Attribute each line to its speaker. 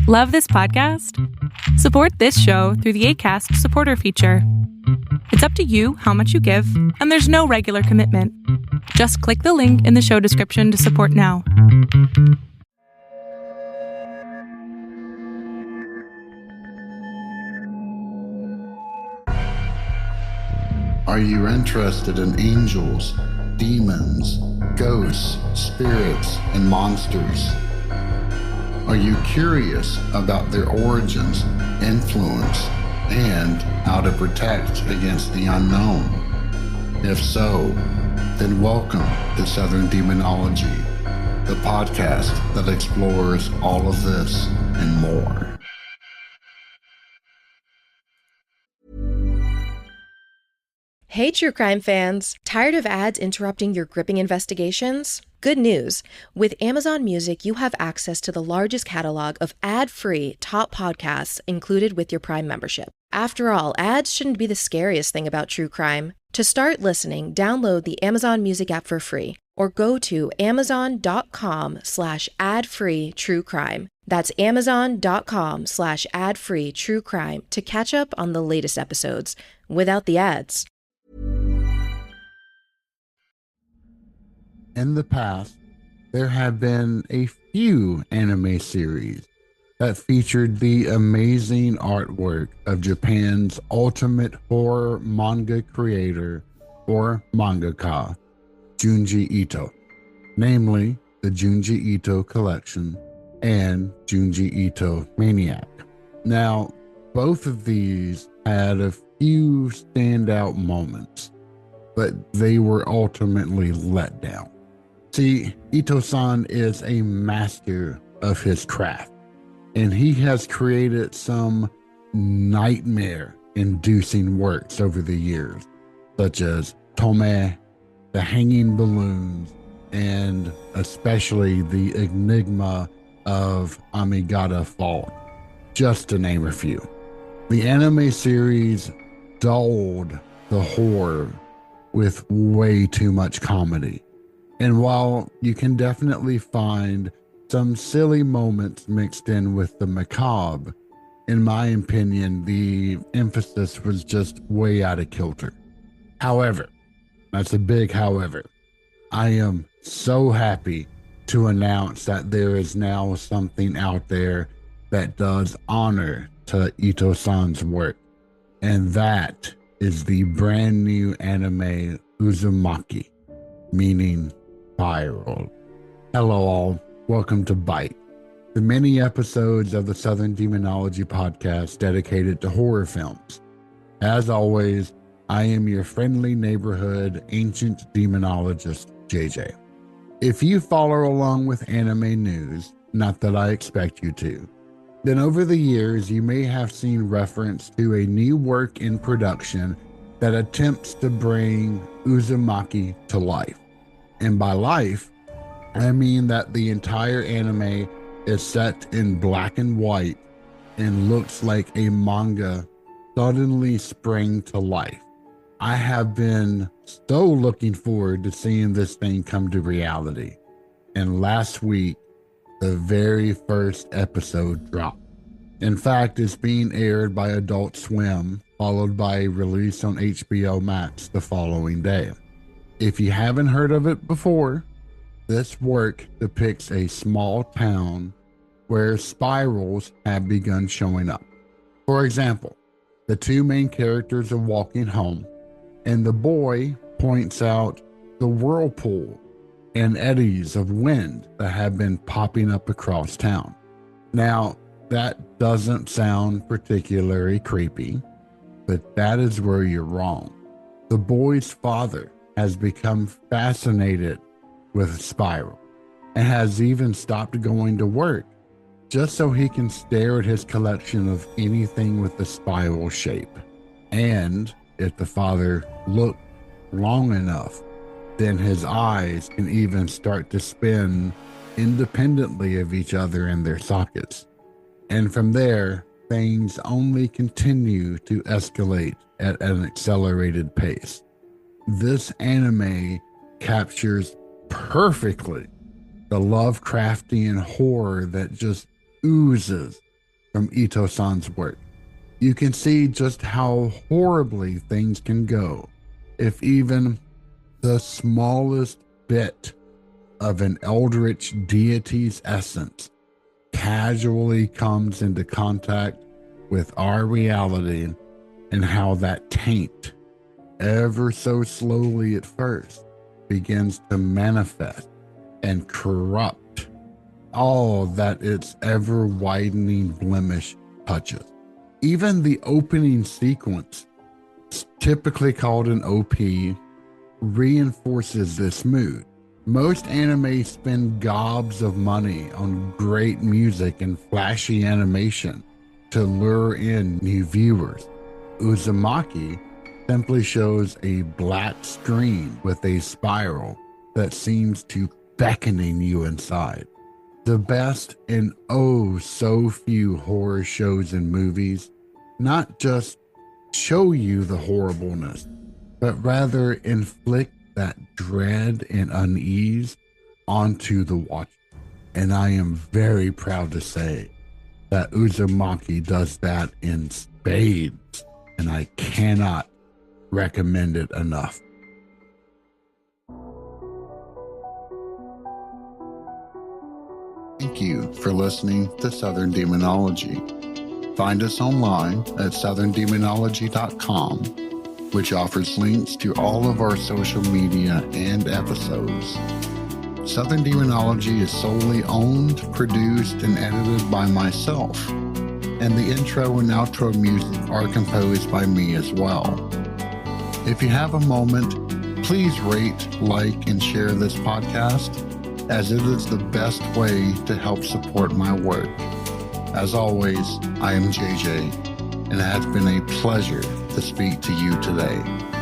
Speaker 1: Love this podcast? Support this show through the Acast supporter feature. It's up to you how much you give, and there's no regular commitment. Just click the link in the show description to support now.
Speaker 2: Are you interested in angels, demons, ghosts, spirits, and monsters? Are you curious about their origins, influence, and how to protect against the unknown? If so, then welcome to Southern Demonology, the podcast that explores all of this and more.
Speaker 3: Hey, true crime fans! Tired of ads interrupting your gripping investigations? Good news! With Amazon Music, you have access to the largest catalog of ad-free top podcasts included with your Prime membership. After all, ads shouldn't be the scariest thing about true crime. To start listening, download the Amazon Music app for free or go to amazon.com/ad-free true crime. That's amazon.com/ad-free true crime to catch up on the latest episodes without the ads.
Speaker 2: In the past, there have been a few anime series that featured the amazing artwork of Japan's ultimate horror manga creator, or mangaka, Junji Ito, namely the Junji Ito Collection and Junji Ito Maniac. Now, both of these had a few standout moments, but they were ultimately let down. See, Ito-san is a master of his craft, and he has created some nightmare-inducing works over the years, such as Tome, the Hanging Balloons, and especially the Enigma of Amigata Fault, just to name a few. The anime series dulled the horror with way too much comedy. And while you can definitely find some silly moments mixed in with the macabre, in my opinion, the emphasis was just way out of kilter. However, that's a big however, I am so happy to announce that there is now something out there that does honor to Ito-san's work, and that is the brand new anime Uzumaki, meaning spiral. Hello all, welcome to Bite, the mini episodes of the Southern Demonology podcast dedicated to horror films. As always, I am your friendly neighborhood ancient demonologist, JJ. If you follow along with anime news, not that I expect you to, then over the years you may have seen reference to a new work in production that attempts to bring Uzumaki to life. And by life, I mean that the entire anime is set in black and white and looks like a manga suddenly sprang to life. I have been so looking forward to seeing this thing come to reality. And last week, the very first episode dropped. In fact, it's being aired by Adult Swim, followed by a release on HBO Max the following day. If you haven't heard of it before, this work depicts a small town where spirals have begun showing up. For example, the two main characters are walking home, and the boy points out the whirlpool and eddies of wind that have been popping up across town. Now, that doesn't sound particularly creepy, but that is where you're wrong. The boy's father has become fascinated with spiral and has even stopped going to work just so he can stare at his collection of anything with the spiral shape. And if the father looked long enough, then his eyes can even start to spin independently of each other in their sockets. And from there, things only continue to escalate at an accelerated pace. This anime captures perfectly the Lovecraftian horror that just oozes from Ito-san's work. You can see just how horribly things can go if even the smallest bit of an eldritch deity's essence casually comes into contact with our reality, and how that taint, ever so slowly at first, begins to manifest and corrupt all that its ever widening blemish touches. Even the opening sequence, typically called an OP, reinforces this mood. Most anime spend gobs of money on great music and flashy animation to lure in new viewers. Uzumaki simply shows a black screen with a spiral that seems to beckoning you inside. The best in oh so few horror shows and movies not just show you the horribleness, but rather inflict that dread and unease onto the watcher. And I am very proud to say that Uzumaki does that in spades, and I cannot recommend it enough. Thank you for listening to Southern Demonology. Find us online at southerndemonology.com, which offers links to all of our social media and episodes. Southern Demonology is solely owned, produced, and edited by myself, and the intro and outro music are composed by me as well. If you have a moment, please rate, like, and share this podcast, as it is the best way to help support my work. As always, I am JJ, and it has been a pleasure to speak to you today.